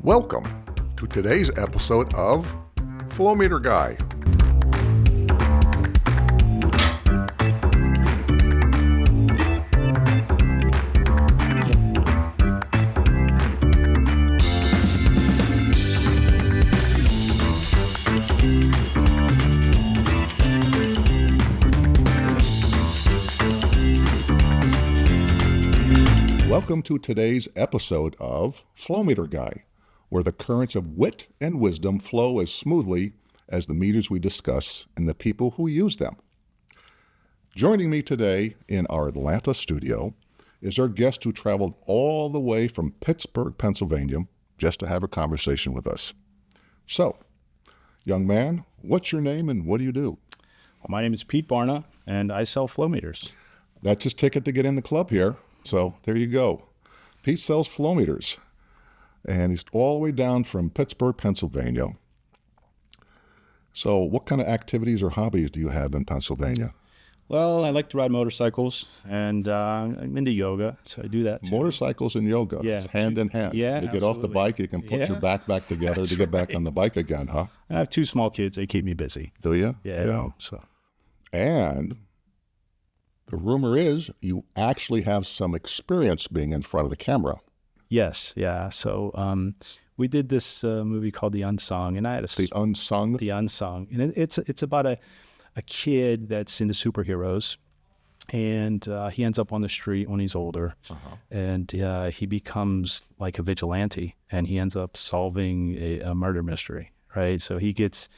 Welcome to today's episode of Flow Meter Guy. Welcome to today's episode of Flow Meter Guy, where the currents of wit and wisdom flow as smoothly as the meters we discuss and the people who use them. Joining me today in our Atlanta studio is our guest who traveled all the way from Pittsburgh, Pennsylvania, just to have a conversation with us. So, young man, what's your name and what do you do? Well, my name is Pete Barna, and I sell flow meters. That's his ticket to get in the club here. So there you go. Pete sells flow meters, and he's all the way down from Pittsburgh, Pennsylvania. So what kind of activities or hobbies do you have in Pennsylvania? Well, I like to ride motorcycles, and I'm into yoga, so I do that too. Motorcycles and yoga, Yeah, hand in hand. yeah, You get off the absolutely. bike, you can put your back together That's to get back right. on the bike again, huh? I have two small kids. They keep me busy. Do you? Yeah. So And the rumor is you actually have some experience being in front of the camera. yes, yeah. So we did this movie called The Unsung, and I had The unsung. The Unsung, and it's about a kid that's into superheroes, and he ends up on the street when he's older, and he becomes like a vigilante, and he ends up solving a murder mystery, right? So he gets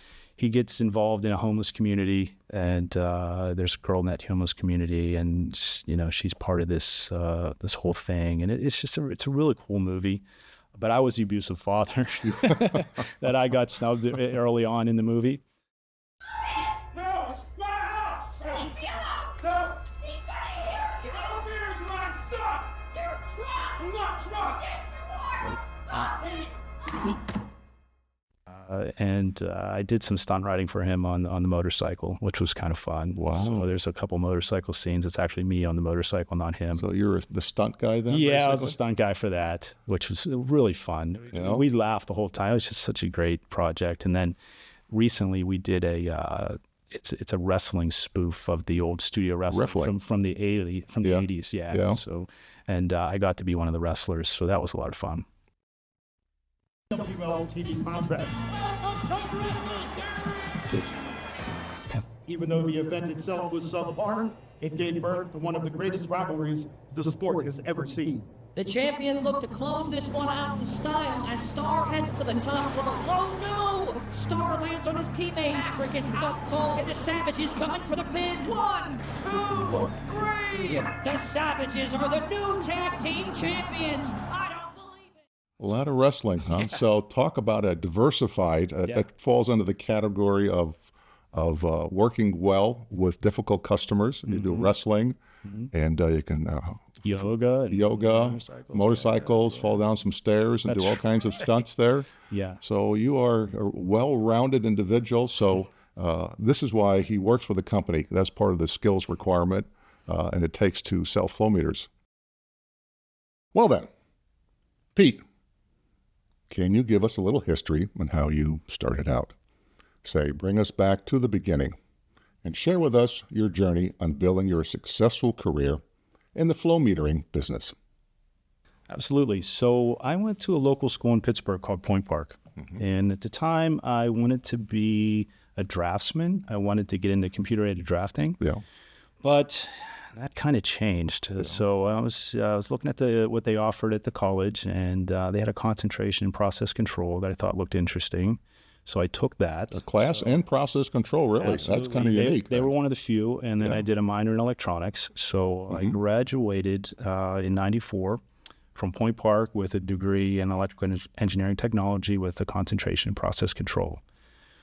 involved in a homeless community, and there's a girl in that homeless community, and she's part of this whole thing, and it's a really cool movie. But I was the abusive father that I got snubbed early on in the movie. No, it's my house! No! No! He's not here! No beers, my son! You're drunk! I'm not drunk! Yes, you are! Stop it! And I did some stunt riding for him on the motorcycle, which was kind of fun. Wow. So there's a couple motorcycle scenes. It's actually me on the motorcycle, not him. So you're the stunt guy then? Yeah, I was a basically? stunt guy for that, which was really fun. Yeah. We laughed the whole time. It was just such a great project. And then recently we did it's a wrestling spoof of the old studio wrestling from the 80s. Yeah. Yeah. So, and I got to be one of the wrestlers, so that was a lot of fun. WLTV contract. Even though the event itself was subpar, it gave birth to one of the greatest rivalries the sport has ever seen. The champions look to close this one out in style as Star heads to the top rope. Oh no! Star lands on his teammate. Maverick is out cold, and the Savages coming for the pin. 1, 2, 3! The Savages are the new tag team champions. I don't believe it. A lot of wrestling, huh? So talk about a diversified, that falls under the category of working well with difficult customers. You do wrestling, and you can Yoga. motorcycles, fall down some stairs and do all kinds of stunts there. Yeah. So you are a well-rounded individual. So this is why he works with a company. That's part of the skills requirement, and it takes to sell flow meters. Well then, Pete, can you give us a little history on how you started out? Say, bring us back to the beginning and share with us your journey on building your successful career in the flow metering business. Absolutely. So I went to a local school in Pittsburgh called Point Park. And at the time, I wanted to be a draftsman. I wanted to get into computer-aided drafting. Yeah. But that kind of changed. So I was looking at what they offered at the college, and they had a concentration in process control that I thought looked interesting. So I took that. A class and process control, really. That's kind of unique. They were one of the few, and then Yeah. I did a minor in electronics. So I graduated in '94 from Point Park with a degree in electrical engineering technology with a concentration in process control.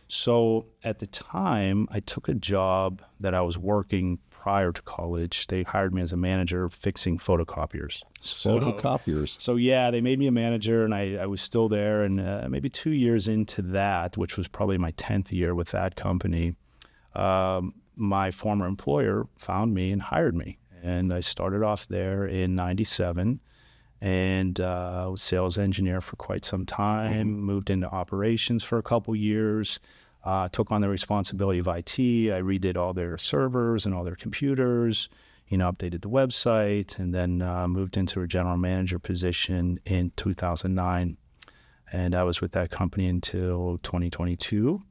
So at the time, I took a job that I was working prior to college. They hired me as a manager fixing photocopiers. Photocopiers. So yeah, they made me a manager, and I was still there. And maybe 2 years into that, which was probably my 10th year with that company, my former employer found me and hired me. And I started off there in '97. and was sales engineer for quite some time. Moved into operations for a couple years. Took on the responsibility of IT. I redid all their servers and all their computers. Updated the website, and then moved into a general manager position in 2009. And I was with that company until 2022.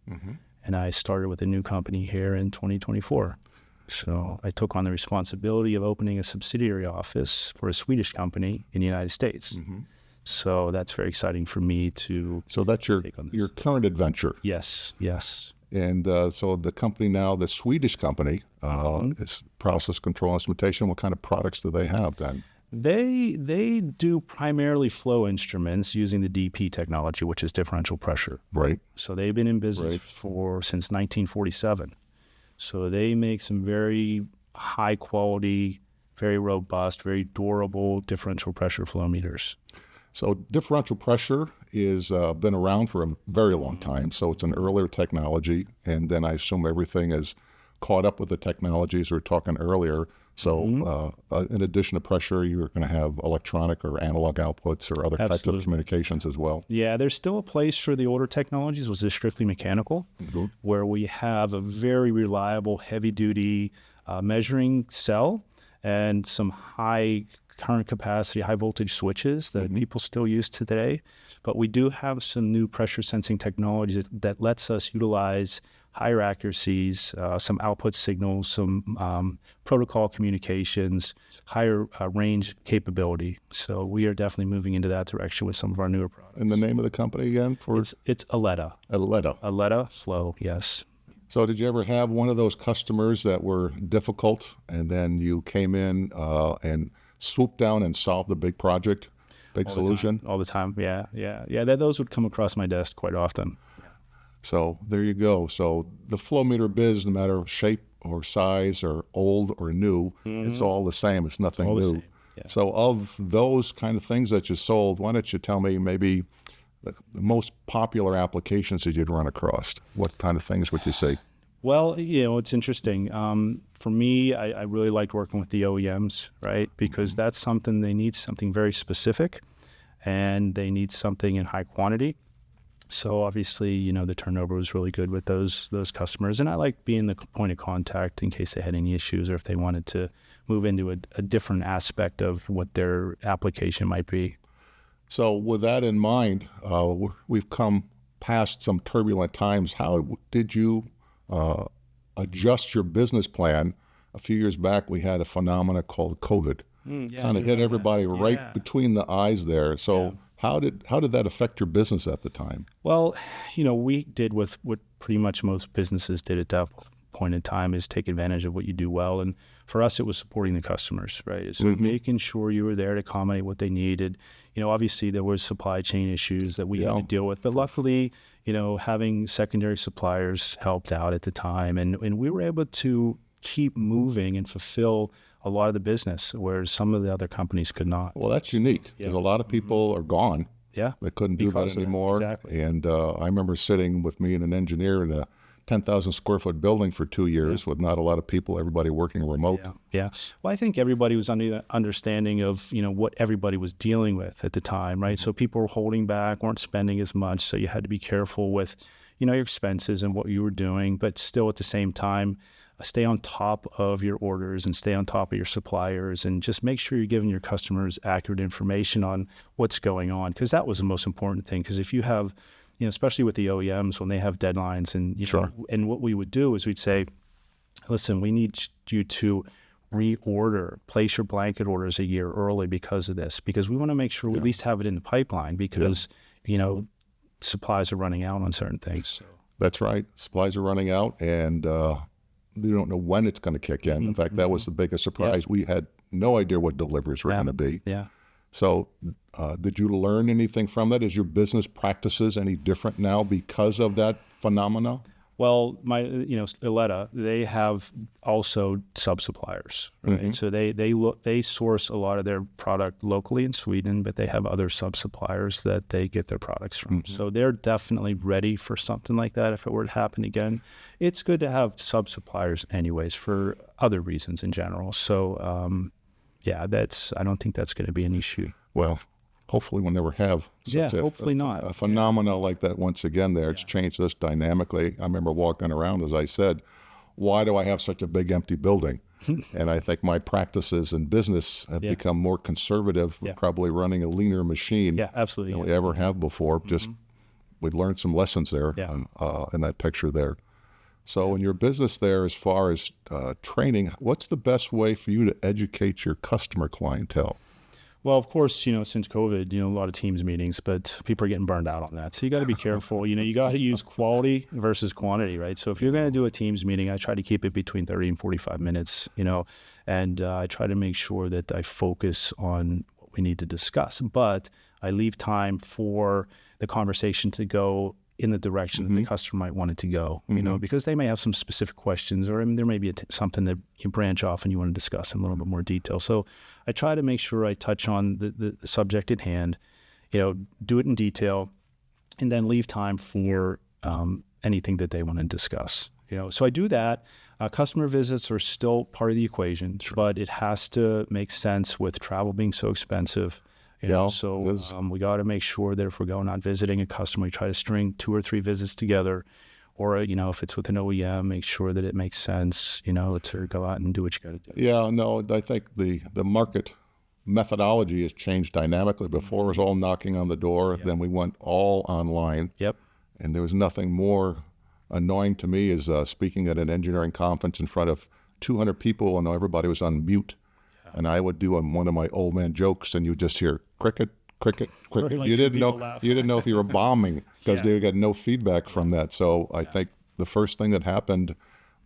And I started with a new company here in 2024. So I took on the responsibility of opening a subsidiary office for a Swedish company in the United States. So that's very exciting for me to So that's your take on this. your current adventure. Yes. And so the company now, the Swedish company, is process control instrumentation. What kind of products do they have then? They do primarily flow instruments using the DP technology, which is differential pressure. Right. So they've been in business Right. since 1947. So they make some very high quality, very robust, very durable differential pressure flow meters. So differential pressure is been around for a very long time. So it's an earlier technology, and then I assume everything is caught up with the technologies we were talking earlier. So in addition to pressure, you're going to have electronic or analog outputs or other types Absolutely. of communications as well. Yeah, there's still a place for the older technologies, which is strictly mechanical, where we have a very reliable, heavy-duty measuring cell and some high current capacity, high voltage switches that people still use today. But we do have some new pressure sensing technology that lets us utilize higher accuracies, some output signals, some protocol communications, higher range capability. So we are definitely moving into that direction with some of our newer products. And the name of the company again? For It's Eletta. Eletta Flow, yes. So did you ever have one of those customers that were difficult, and then you came in and swooped down and solved the big project, big solution? All the time, yeah. Those would come across my desk quite often. So there you go. So the flow meter biz, no matter shape or size or old or new, it's all the same. It's nothing all the new. same, yeah. So of those kind of things that you sold, why don't you tell me maybe the most popular applications that you'd run across? What kind of things would you say? Well, it's interesting. For me, I really liked working with the OEMs, right? Because that's something, they need something very specific, and they need something in high quantity. So obviously, the turnover was really good with those customers. And I like being the point of contact in case they had any issues or if they wanted to move into a different aspect of what their application might be. So with that in mind, we've come past some turbulent times. How did you adjust your business plan? A few years back, we had a phenomena called COVID. Kind of hit everybody right between the eyes there. So how did that affect your business at the time? Well, we did what pretty much most businesses did at that point in time, is take advantage of what you do well. And for us, it was supporting the customers, right? So making sure you were there to accommodate what they needed. Obviously there was supply chain issues that we had to deal with, but luckily, having secondary suppliers helped out at the time, and we were able to keep moving and fulfill a lot of the business, whereas some of the other companies could not. Well, that's unique because a lot of people are gone. Yeah. They couldn't do Because that of that, anymore. exactly. And I remember sitting with me and an engineer in a 10,000 square foot building for 2 years with not a lot of people, everybody working remote. Yeah. Well, I think everybody was under the understanding of, what everybody was dealing with at the time, right? So people were holding back, weren't spending as much. So you had to be careful with, your expenses and what you were doing, but still at the same time, stay on top of your orders and stay on top of your suppliers, and just make sure you're giving your customers accurate information on what's going on. Because that was the most important thing. Because if you have, especially with the OEMs, when they have deadlines, and and what we would do is we'd say, listen, we need you to reorder, place your blanket orders a year early because of this, because we want to make sure we at least have it in the pipeline, because supplies are running out on certain things. So. That's right. Supplies are running out, and you don't know when it's going to kick in. In fact, that was the biggest surprise. We had no idea what deliveries were going to be. Yeah. So did you learn anything from that? Is your business practices any different now because of that phenomena? Well, Eletta, they have also sub-suppliers, right? So they source a lot of their product locally in Sweden, but they have other sub-suppliers that they get their products from. So they're definitely ready for something like that if it were to happen again. It's good to have sub-suppliers anyways for other reasons in general. So, I don't think that's going to be an issue. Well, hopefully we'll never have such hopefully not. a phenomena like that once again there. It's changed this dynamically. I remember walking around, as I said, why do I have such a big empty building? And I think my practices in business have become more conservative, probably running a leaner machine absolutely. than we ever have before. Just we learned some lessons there in that picture there. So in your business there, as far as training, what's the best way for you to educate your customer clientele? Well, of course, since COVID, a lot of Teams meetings, but people are getting burned out on that. So you got to be careful. You got to use quality versus quantity, right? So if you're going to do a Teams meeting, I try to keep it between 30 and 45 minutes, and I try to make sure that I focus on what we need to discuss. But I leave time for the conversation to go in the direction that the customer might want it to go, because they may have some specific questions, or there may be something that you branch off and you want to discuss in a little bit more detail. So I try to make sure I touch on the subject at hand, do it in detail, and then leave time for anything that they want to discuss. So I do that. Customer visits are still part of the equation, but it has to make sense with travel being so expensive. So we got to make sure that if we're going out visiting a customer, we try to string 2 or 3 visits together, or if it's with an OEM, make sure that it makes sense, to go out and do what you got to do. Yeah, no, I think the market methodology has changed dynamically. Before it was all knocking on the door, then we went all online. And there was nothing more annoying to me as speaking at an engineering conference in front of 200 people and everybody was on mute. And I would do one of my old man jokes, and you just hear cricket, cricket, cricket. Like you didn't know laugh. you didn't know if you were bombing because they got no feedback from that. So I think the first thing that happened,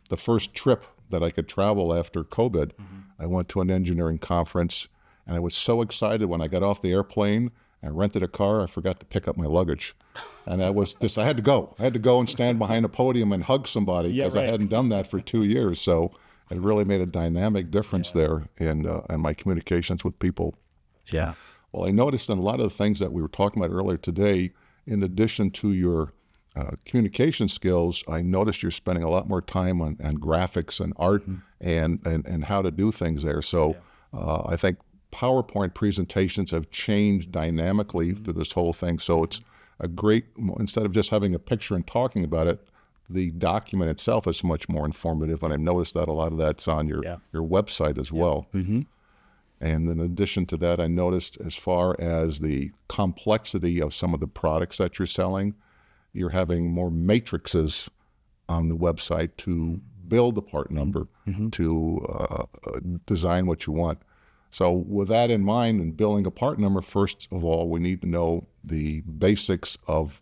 the first trip that I could travel after COVID, I went to an engineering conference, and I was so excited when I got off the airplane and rented a car. I forgot to pick up my luggage, and I had to go. I had to go and stand behind a podium and hug somebody because I hadn't done that for 2 years. So it really made a dynamic difference there in my communications with people. Yeah. Well, I noticed in a lot of the things that we were talking about earlier today, in addition to your communication skills, I noticed you're spending a lot more time on graphics and art and how to do things there. So I think PowerPoint presentations have changed dynamically through this whole thing. So it's a great, instead of just having a picture and talking about it, the document itself is much more informative, and I've noticed that a lot of that's on your website as well. And in addition to that, I noticed as far as the complexity of some of the products that you're selling, you're having more matrices on the website to build the part number, to design what you want. So with that in mind and building a part number, first of all, we need to know the basics of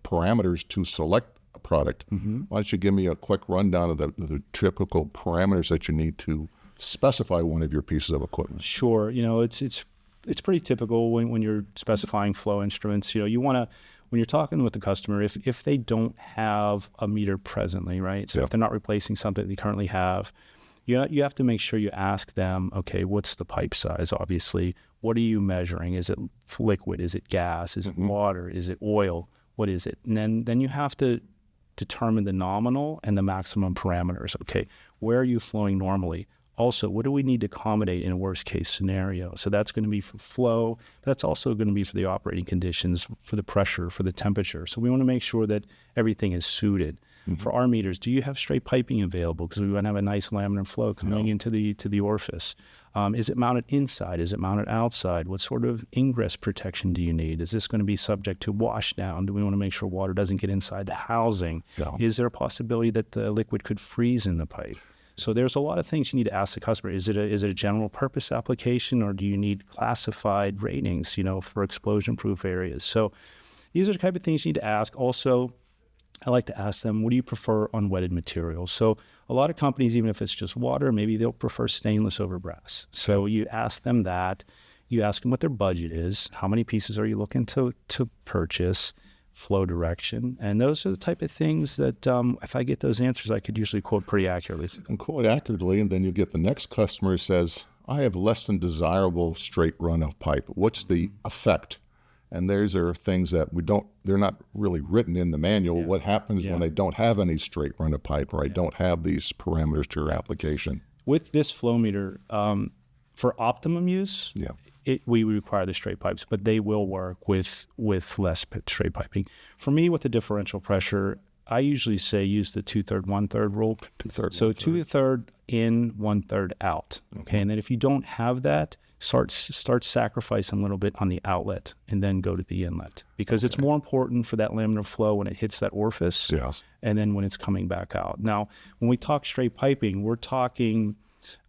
parameters to select a product. Why don't you give me a quick rundown of the typical parameters that you need to specify one of your pieces of equipment? Sure. It's pretty typical when you're specifying flow instruments. You want to, when you're talking with the customer, if they don't have a meter presently, right? So if they're not replacing something they currently have, you have to make sure you ask them, okay, what's the pipe size, obviously? What are you measuring? Is it liquid? Is it gas? Is it water? Is it oil? What is it? And then you have to determine the nominal and the maximum parameters. Okay, where are you flowing normally? Also, what do we need to accommodate in a worst case scenario? So that's going to be for flow. That's also going to be for the operating conditions, for the pressure, for the temperature. So we want to make sure that everything is suited. For our meters, do you have straight piping available? Because we want to have a nice laminar flow coming into the orifice. Is it mounted inside? Is it mounted outside? What sort of ingress protection do you need? Is this going to be subject to wash down? Do we want to make sure water doesn't get inside the housing? Is there a possibility that the liquid could freeze in the pipe? So there's a lot of things you need to ask the customer. Is it a general purpose application, or do you need classified ratings, for explosion-proof areas? So these are the type of things you need to ask. Also, I like to ask them, what do you prefer on wetted materials? So a lot of companies, even if it's just water, maybe they'll prefer stainless over brass. So you ask them that. You ask them what their budget is. How many pieces are you looking to purchase? Flow direction. And those are the type of things that if I get those answers, I could usually quote pretty accurately. And quote accurately, and then you get the next customer who says, I have less than desirable straight run of pipe. What's the effect? And those are things that they're not really written in the manual. What happens when I don't have any straight run of pipe, or I don't have these parameters to your application? With this flow meter, for optimum use, we require the straight pipes, but they will work with less straight piping. For me, with the differential pressure, I usually say use the 2/3, 1/3 rule. 2/3, So 1/3. 2/3 in, 1/3 out. Okay, and then if you don't have that, start sacrificing a little bit on the outlet, and then go to the inlet, because it's more important for that laminar flow when it hits that orifice, Yes. and then when it's coming back out. Now, when we talk straight piping, we're talking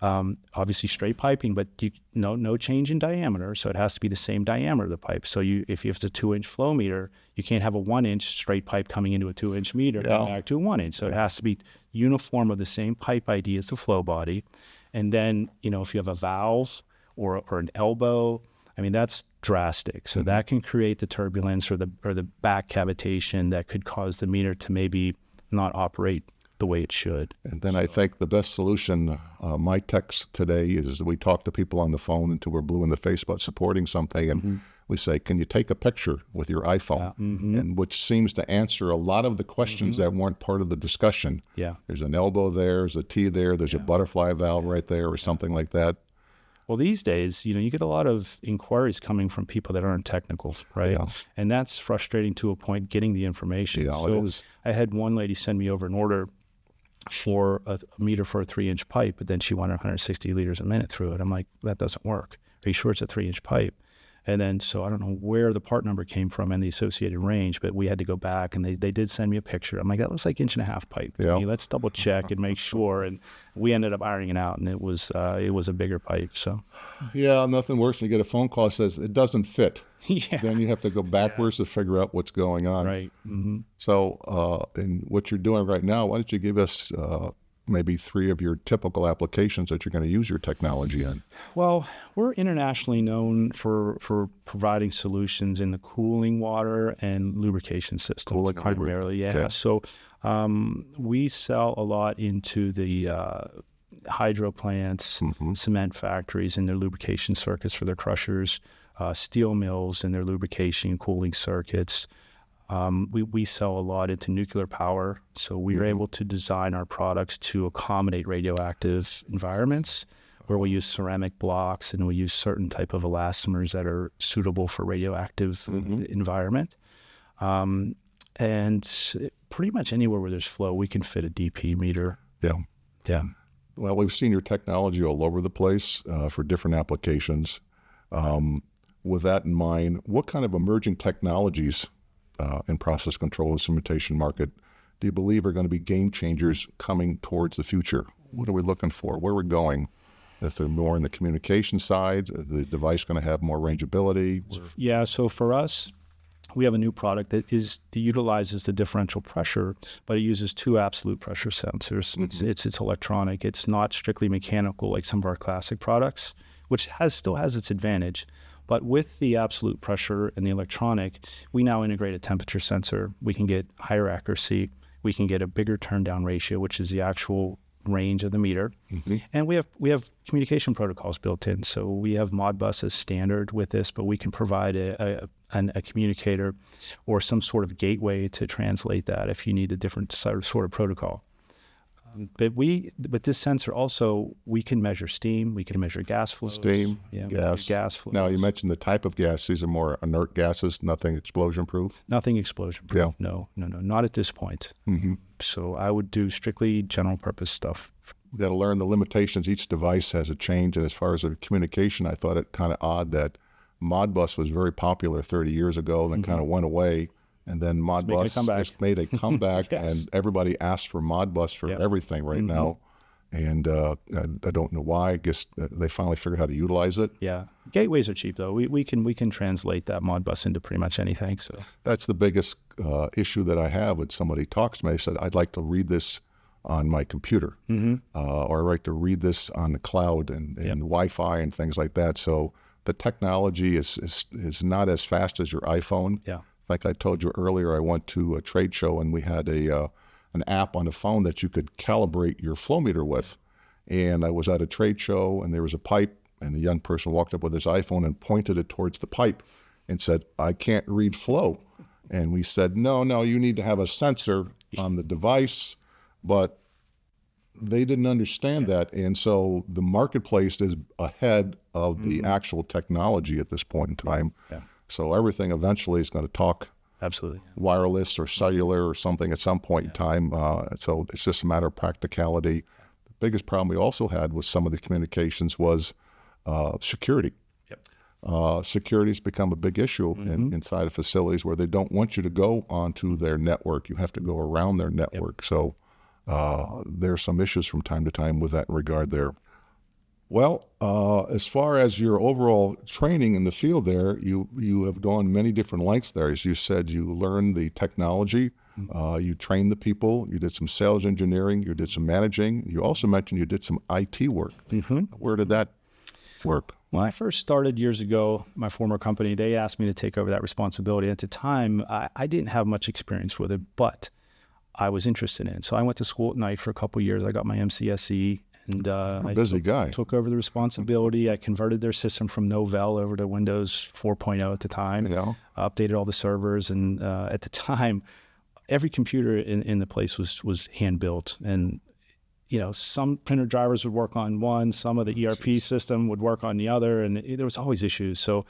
obviously straight piping, but no change in diameter, so it has to be the same diameter of the pipe. So if it's a 2-inch flow meter, you can't have a 1-inch straight pipe coming into a 2-inch meter and back to a 1-inch. So it has to be uniform of the same pipe ID as the flow body. And then, if you have a valve or an elbow, I mean, that's drastic. So that can create the turbulence or the back cavitation that could cause the meter to maybe not operate the way it should. And then I think the best solution, my text today is that we talk to people on the phone until we're blue in the face about supporting something. And we say, can you take a picture with your iPhone? And which seems to answer a lot of the questions that weren't part of the discussion. Yeah. There's an elbow there, there's a T there, there's a butterfly valve right there or something like that. Well, these days, you get a lot of inquiries coming from people that aren't technical, right? Yeah. And that's frustrating to a point, getting the information. Yeah, so it is. I had one lady send me over an order for a meter for a 3-inch pipe, but then she wanted 160 liters a minute through it. I'm like, that doesn't work. Are you sure it's a 3-inch pipe? And then, so I don't know where the part number came from and the associated range, but we had to go back, and they did send me a picture. I'm like, that looks like 1.5-inch pipe to Yeah. me. Let's double check and make sure. And we ended up ironing it out, and it was a bigger pipe. So Yeah, nothing worse when you get a phone call that says it doesn't fit. yeah, Then you have to go backwards to figure out what's going on. right. So in what you're doing right now, why don't you give us maybe 3 of your typical applications that you're going to use your technology in? Well, we're internationally known for providing solutions in the cooling water and lubrication systems. Cooling and lubrication. primarily, yeah. Okay. So we sell a lot into the hydro plants, cement factories and their lubrication circuits for their crushers, steel mills and their lubrication and cooling circuits. We sell a lot into nuclear power, so we are able to design our products to accommodate radioactive environments, where we use ceramic blocks and we use certain type of elastomers that are suitable for radioactive environment. And pretty much anywhere where there's flow, we can fit a DP meter. Yeah. Yeah. Well, we've seen your technology all over the place for different applications. With that in mind, what kind of emerging technologies in process control instrumentation market do you believe are going to be game changers coming towards the future? What are we looking for? Where are we going? Is there more in the communication side? Is the device going to have more rangeability? Yeah, so for us, we have a new product that utilizes the differential pressure, but it uses 2 absolute pressure sensors. It's electronic. It's not strictly mechanical like some of our classic products, which still has its advantage. But with the absolute pressure and the electronic, we now integrate a temperature sensor. We can get higher accuracy. We can get a bigger turn down ratio, which is the actual range of the meter. And we have communication protocols built in. So we have Modbus as standard with this, but we can provide a communicator or some sort of gateway to translate that if you need a different sort of protocol. But with this sensor also, we can measure steam, we can measure gas flows. Steam, gas. Gas flows. Now, you mentioned the type of gas. These are more inert gases, nothing explosion-proof? Nothing explosion-proof. Yeah. No, not at this point. So I would do strictly general-purpose stuff. We've got to learn the limitations. Each device has a change. And as far as the communication, I thought it kind of odd that Modbus was very popular 30 years ago, then kind of went away. And then Modbus just made a comeback, Yes. and everybody asked for Modbus for everything right now. And I don't know why. I guess they finally figured how to utilize it. Yeah. Gateways are cheap, though. We can translate that Modbus into pretty much anything. So That's the biggest issue that I have when somebody talks to me. They said, I'd like to read this on my computer, or I'd like to read this on the cloud and Wi-Fi and things like that. So the technology is not as fast as your iPhone. Yeah. Like I told you earlier, I went to a trade show and we had an app on the phone that you could calibrate your flow meter with. And I was at a trade show and there was a pipe, and a young person walked up with his iPhone and pointed it towards the pipe and said, I can't read flow. And we said, no, you need to have a sensor on the device. But they didn't understand that. And so the marketplace is ahead of the actual technology at this point in time. Yeah. So everything eventually is going to talk Absolutely. wireless or cellular or something at some point in time. So it's just a matter of practicality. The biggest problem we also had with some of the communications was security. Yep. Security has become a big issue inside of facilities where they don't want you to go onto their network. You have to go around their network. So there are some issues from time to time with that regard there. Well, as far as your overall training in the field there, you have gone many different lengths there. As you said, you learned the technology, you trained the people, you did some sales engineering, you did some managing. You also mentioned you did some IT work. Where did that work? When I first started years ago, my former company, they asked me to take over that responsibility. At the time, I didn't have much experience with it, but I was interested in it. So I went to school at night for a couple of years. I got my MCSE. And I took over the responsibility. I converted their system from Novell over to Windows 4.0 at the time. Yeah. Updated all the servers, and at the time, every computer in the place was hand built. And some printer drivers would work on one, some of the ERP system would work on the other, and there was always issues. So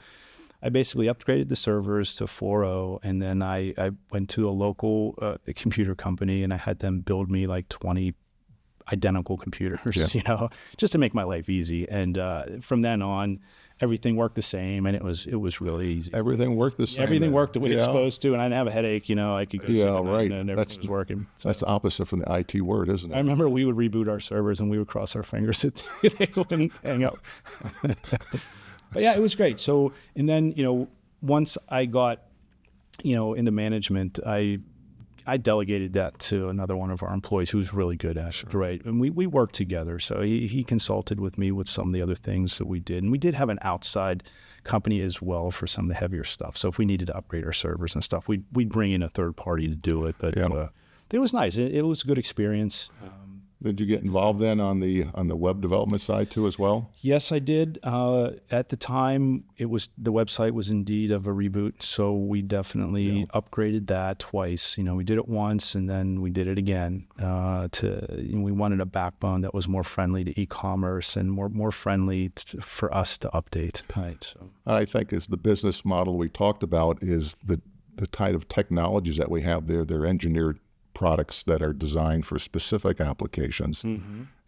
I basically upgraded the servers to 4.0, and then I went to a local computer company, and I had them build me like 20 identical computers, just to make my life easy. And from then on, everything worked the same, and it was really easy. Everything worked the same. Everything worked the way it's supposed to, and I didn't have a headache. I could go sit right. and everything was working. So That's the opposite from the IT word, isn't it? I remember we would reboot our servers, and we would cross our fingers that they wouldn't hang up. But yeah, it was great. So, and then once I got into management, I delegated that to another one of our employees who was really good at it, right? And we worked together. So he consulted with me with some of the other things that we did. And we did have an outside company as well for some of the heavier stuff. So if we needed to upgrade our servers and stuff, we'd bring in a third party to do it. But it was nice. It was a good experience. Did you get involved then on the web development side too as well? Yes, I did. At the time, the website was in need of a reboot, so we definitely upgraded that twice. We did it once, and then we did it again. We wanted a backbone that was more friendly to e-commerce and more friendly for us to update. Right. So I think is the business model we talked about is the type of technologies that we have there. They're engineered products that are designed for specific applications.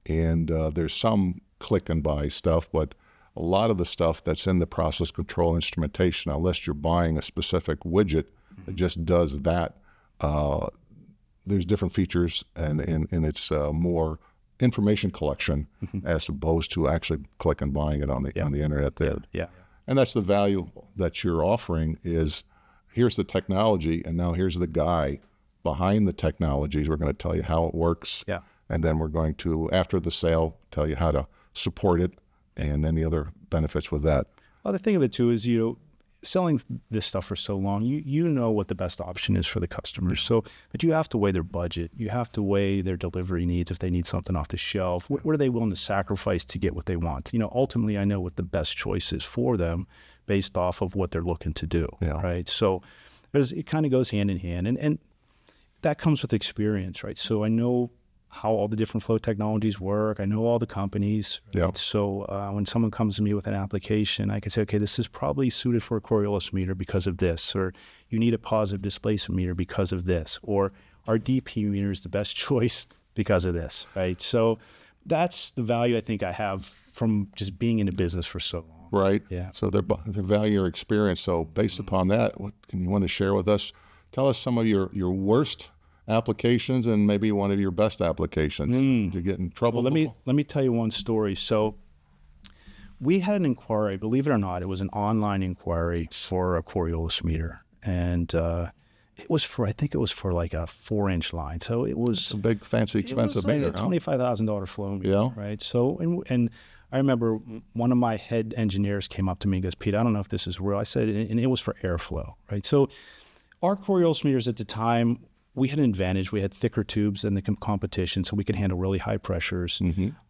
And there's some click and buy stuff, but a lot of the stuff that's in the process control instrumentation, unless you're buying a specific widget that just does that, there's different features, and it's more information collection as opposed to actually click and buying it on the internet there. Yeah. And that's the value that you're offering is here's the technology, and now here's the guy behind the technologies. We're going to tell you how it works. Yeah. And then we're going to, after the sale, tell you how to support it and any other benefits with that. Well, the thing of it too is, selling this stuff for so long, you know what the best option is for the customers. So, but you have to weigh their budget. You have to weigh their delivery needs if they need something off the shelf. What are they willing to sacrifice to get what they want? Ultimately, I know what the best choice is for them based off of what they're looking to do. Yeah. Right. So it kind of goes hand in hand. And that comes with experience, right? So I know how all the different flow technologies work. I know all the companies. Right? Yeah. So when someone comes to me with an application, I can say, okay, this is probably suited for a Coriolis meter because of this, or you need a positive displacement meter because of this, or our DP meter is the best choice because of this, right? So that's the value I think I have from just being in the business for so long. Right. Yeah. So they value your experience. So based upon that, what can you want to share with us? Tell us some of your worst applications and maybe one of your best applications. Did you get in trouble? Well, let me tell you one story. So we had an inquiry, believe it or not, it was an online inquiry for a Coriolis meter. And it was for like a 4-inch line. So it was a big, fancy, expensive it was meter. like a $25,000 flow meter. Yeah. Right. So, and I remember one of my head engineers came up to me and goes, Pete, I don't know if this is real. I said, and it was for airflow, right? So our Coriolis meters at the time, we had an advantage. We had thicker tubes than the competition, so we could handle really high pressures.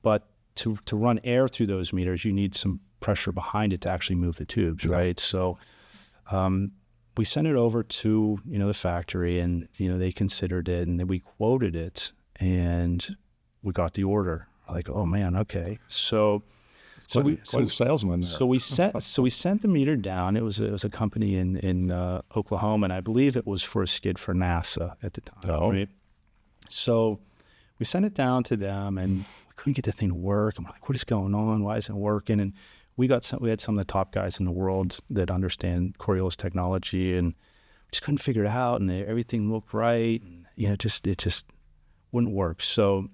But to run air through those meters, you need some pressure behind it to actually move the tubes, right? So we sent it over to the factory, and they considered it, and then we quoted it, and we got the order. Like, oh man, okay. So Quite a salesman there. So we sent the meter down. It was a company in Oklahoma, and I believe it was for a skid for NASA at the time. Oh. Right? So we sent it down to them, and we couldn't get the thing to work. I'm like, what is going on? Why isn't it working? And we had some of the top guys in the world that understand Coriolis technology, and we just couldn't figure it out. And everything looked right, and it just wouldn't work. So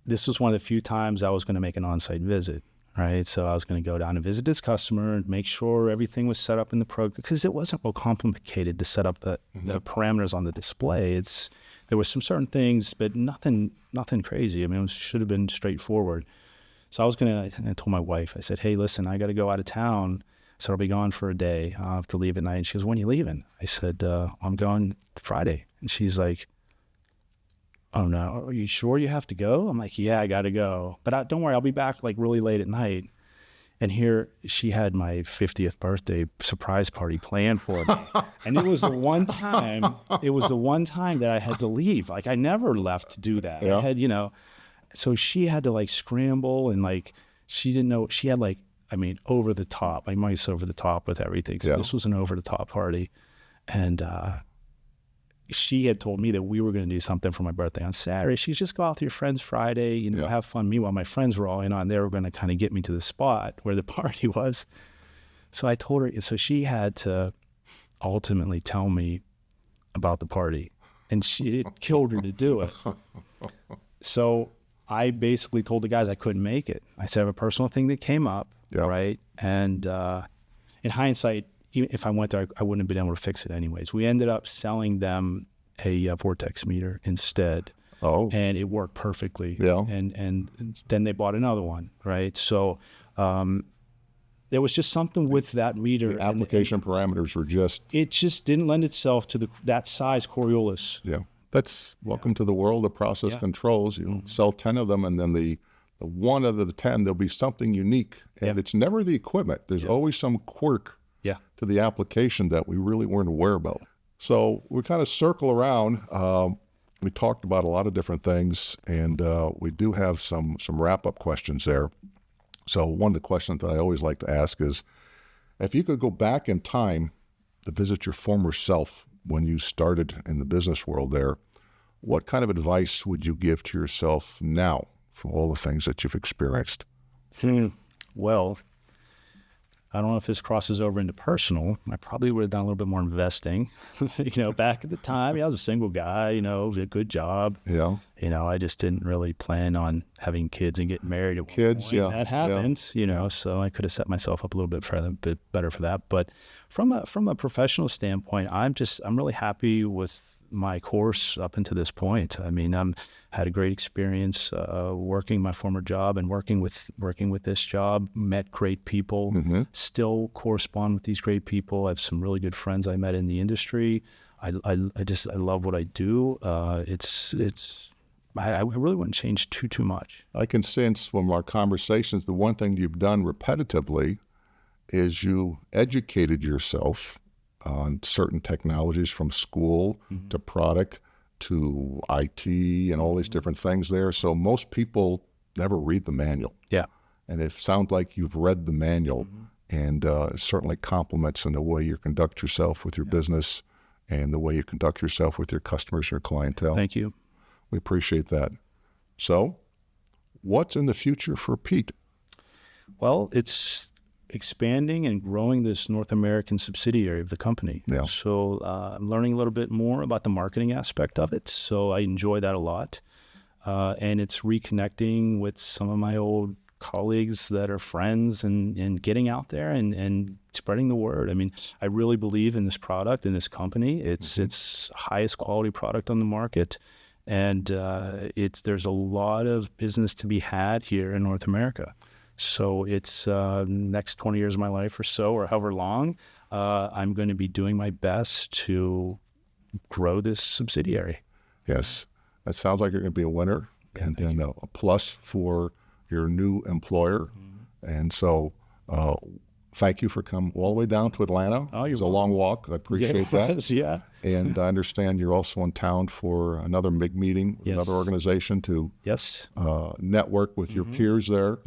this was one of the few times I was going to make an on-site visit. Right, so I was going to go down and visit this customer and make sure everything was set up in the program, because it wasn't real complicated to set up the parameters on the display. There were some certain things, but nothing crazy. I mean, it should have been straightforward. So I told my wife, I said, hey, listen, I got to go out of town, so I'll be gone for a day. I'll have to leave at night. And she goes, when are you leaving? I said, I'm going Friday. And she's like, oh no, are you sure you have to go? I'm like, yeah, I got to go. But don't worry, I'll be back like really late at night. And here she had my 50th birthday surprise party planned for me. And it was the one time that I had to leave. Like I never left to do that. Yeah. I had, so she had to like scramble, and like, she didn't know, she had like, over the top, like mice over the top with everything. So this was an over the top party. And, she had told me that we were going to do something for my birthday on Saturday. She's just go out with your friends Friday, have fun. Meanwhile, my friends were all in on, they were going to kind of get me to the spot where the party was. So I told her, so she had to ultimately tell me about the party, and it killed her to do it. So I basically told the guys I couldn't make it. I said, I have a personal thing that came up, right? And in hindsight, even if I went there, I wouldn't have been able to fix it anyways. We ended up selling them a vortex meter instead. Oh. And it worked perfectly. Yeah. And then they bought another one, right? So there was just something with that meter. The application parameters were just... It just didn't lend itself to that size Coriolis. Yeah. That's welcome to the world of process controls. You sell 10 of them, and then the one out of the 10, there'll be something unique. And it's never the equipment. There's always some quirk to the application that we really weren't aware about. So we kind of circle around. We talked about a lot of different things, and we do have some wrap-up questions there. So one of the questions that I always like to ask is, if you could go back in time to visit your former self when you started in the business world there, what kind of advice would you give to yourself now for all the things that you've experienced? Well, I don't know if this crosses over into personal. I probably would have done a little bit more investing. Back at the time, I was a single guy, a good job. Yeah. I just didn't really plan on having kids and getting married at one point. That happened, so I could have set myself up a little bit better for that. But from a professional standpoint, I'm really happy with my course up until this point. Had a great experience working my former job and working with this job. Met great people. Still correspond with these great people. I have some really good friends I met in the industry. I love what I do. I really wouldn't change too much. I can sense from our conversations, the one thing you've done repetitively is you educated yourself on certain technologies, from school to product to IT and all these different things there. So most people never read the manual. Yeah. And it sounds like you've read the manual, and it certainly complements in the way you conduct yourself with your business and the way you conduct yourself with your customers, your clientele. Thank you. We appreciate that. So what's in the future for Pete? Well, it's expanding and growing this North American subsidiary of the company. Yeah. So I'm learning a little bit more about the marketing aspect of it. So I enjoy that a lot. And it's reconnecting with some of my old colleagues that are friends, and getting out there and spreading the word. I really believe in this product, in this company. It's highest quality product on the market. And there's a lot of business to be had here in North America. So it's next 20 years of my life or so, or however long, I'm going to be doing my best to grow this subsidiary. Yes, that sounds like you're going to be a winner, and then a plus for your new employer. And so thank you for coming all the way down to Atlanta. Oh, It was a you're long walk. I appreciate that. Yeah. And I understand you're also in town for another big meeting with Yes. another organization to Yes. network with your peers there.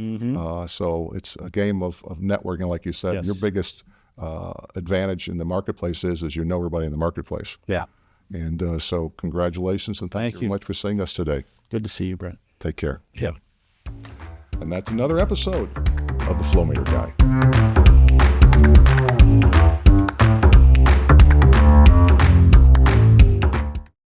So it's a game of networking, like you said. Yes. Your biggest advantage in the marketplace is you know everybody in the marketplace. Yeah. And so congratulations and thank you very much for seeing us today. Good to see you, Brent. Take care. Yeah. And that's another episode of the Flowmeter Guy.